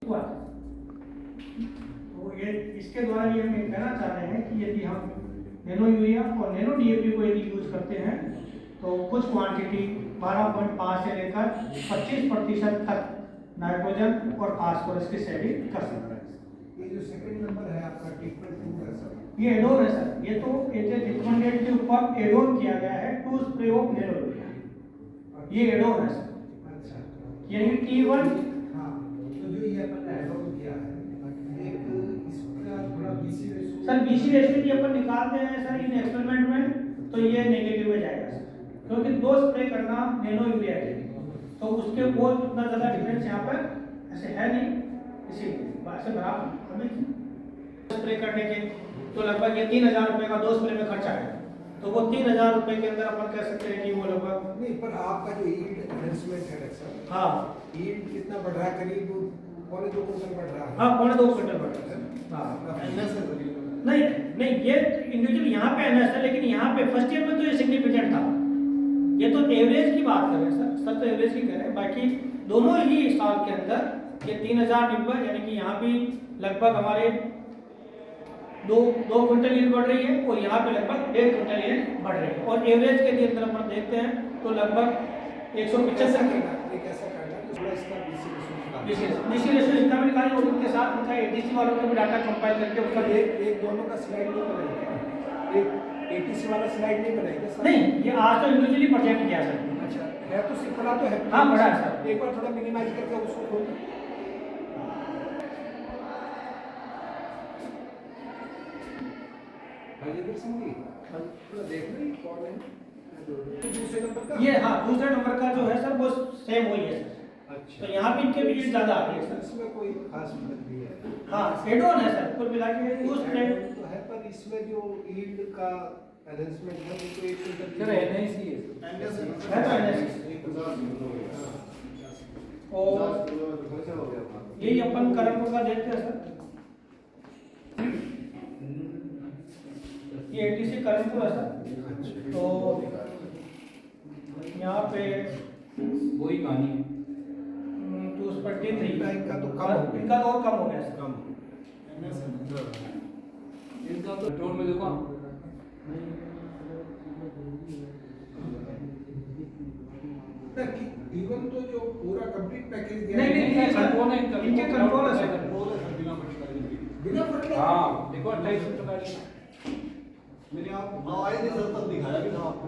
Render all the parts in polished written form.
हुआ। तो ये इसके द्वारा ये हम कहना चाह रहे हैं कि यदि हम नैनो यूरिया और नैनो डीएपी को यदि यूज करते हैं तो कुछ क्वांटिटी 12.5 से लेकर 25% तक नाइट्रोजन और फास्फोरस की सेविंग कर सकते हैं। ये जो सेकंड नंबर है आपका ट्रीटमेंट टू है सर, ये एडोन है सर। ये तो रिकमेंडेड के ऊपर एडोन किया गया है to spray of nano urea. ये एडोन है सर। अच्छा, यानी T1। हाँ, तो जो ये अपन ने एडोन किया है, एक इसका थोड़ा BC ratio sir BC ratio की अपन निकालते हैं सर इन एक्सपेरिमेंट में, तो ये नेगेटिव में जाएगा सर, क्योंकि दो स्प्रे करना नैनो यूरिया के तो उसके वो उतना ज़्यादा डिफरेंस यहाँ पर ऐसे है नहीं, इसीलिए ऐसे बराबर हमें स्प्रे करने के तो लगभग ये 3,000 रुपये का दो स्प्रे में खर्चा है। तो वो 3,000 रुपये के अंदर अपन कह सकते हैं कि वो लगभग नहीं, पर आपका जो यील्ड एनहांसमेंट है सर, हाँ यील्ड कितना बढ़ रहा है? करीब 2.25 क्विंटल बढ़ रहा है। हाँ 2.5 क्विंटल बढ़ रहा है। हाँ नहीं नहीं, ये इंडिविजुअल यहाँ पे एनएस है, लेकिन यहाँ पे फर्स्ट ईयर में तो ये सिग्निफिकेंट था। ये तो एवरेज की बात कर रहे हैं सर तो एवरेज की कर रहे हैं। बाकी दोनों ही साल के अंदर ये 3,090 यानी कि यहाँ भी लगभग हमारे दो क्विंटल यील्ड बढ़ रही है और यहाँ पे लगभग 1.5 क्विंटल यील्ड बढ़ रही है। और एवरेज के लिए अंदर अपन देखते हैं तो लगभग 175 बीसी रेशो इसका भी निकालें और उनके साथ उनका एडीसी वालों का भी डाटा कंपाइल करके उसका एक दोनों का स्लाइड नहीं बनाएगा, एक एटीसी वाला स्लाइड नहीं बनाएगा सर? नहीं, ये आज तो इंडिविजुअली प्रोजेक्ट किया सर। अच्छा, है तो सिर्फ बड़ा तो है। हाँ बड़ा है सर। एक बार थोड़ा मिनिमाइज करके उसको खोल। राजेंद्र सिंह जी थोड़ा देख लो कौन है दूसरे नंबर का। ये हाँ दूसरे नंबर का जो है सर वो सेम वही है सर। अच्छा, तो यहाँ भी इनके भी ज़्यादा आती है सर। इसमें कोई खास फर्क नहीं है। हाँ एडोन है सर, कुल मिला के उस तो है, पर इसमें जो यील्ड का एनहांसमेंट है वो तो 1 क्विंटल सर एनआईसी है है तो एनएससी और यही अपन करमपुर का देखते हैं सर। ये एटीसी करमपुर है सर। तो यहाँ पे वही कहानी है। 223 इनका तो कम हो गया। इनका तो और कम हो गया सर। कम इनका तो टोन में देखो इवन तो जो पूरा कंप्लीट पैकेज दिया नहीं नहीं ये सर कौन है इनके कंट्रोल है सर। बिना फर्क हाँ देखो 28 मैंने आपको आए थे सर तब दिखाया भी था आपको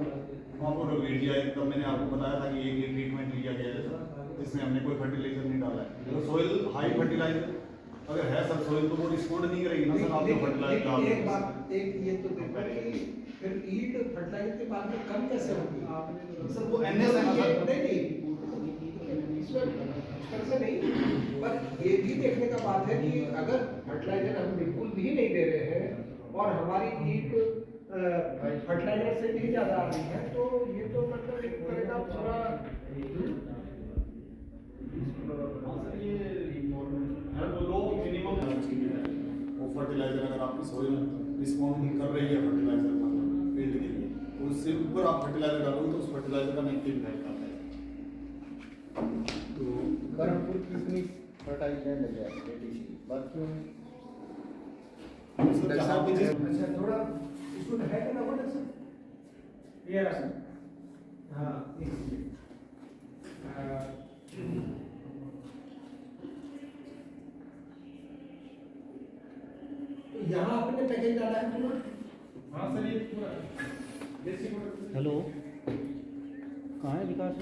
वहाँ पर वीडियो आई तब मैंने आपको बताया था कि ये ट्रीटमेंट लिया गया है सर जिसमें हमने कोई फर्टिलाइजर नहीं डाला है। तो सोइल हाई फर्टिलाइजर अगर है सर सोइल तो वो रिस्पॉन्ड नहीं करेगी ना सर। आप जो फर्टिलाइजर डाल एक बात एक ये तो देखो कि फिर यील्ड फर्टिलाइजर के बाद में कम कैसे होगी सर वो एनएस है ना सर। नहीं इसमें से नहीं, पर ये भी देखने का बात है कि अगर फर्टिलाइजर हम बिल्कुल भी नहीं दे रहे हैं और हमारी यील्ड फर्टिलाइजर से भी ज्यादा आ रही है तो ये तो मतलब एक तरह का थोड़ा लो मिनिमम वो फर्टिलाइजर अगर आपकी सोइल रिस्पॉन्ड नहीं कर रही है फर्टिलाइजर का फील्ड के लिए तो उससे ऊपर आप फर्टिलाइजर डालोगे तो उस फर्टिलाइजर का नेगेटिव इफेक्ट आता है। तो करमपुर कितनी फर्टाइल लैंड है एटीसी बाकी सर जहाँ पे जिस अच्छा थोड़ा इसमें है कि ना वो सर ये रहा सर। हाँ एक मिनट। तो यहाँ आपने पैकेज डाला है पूरा? हाँ सर ये पूरा हेलो कहाँ है विकास?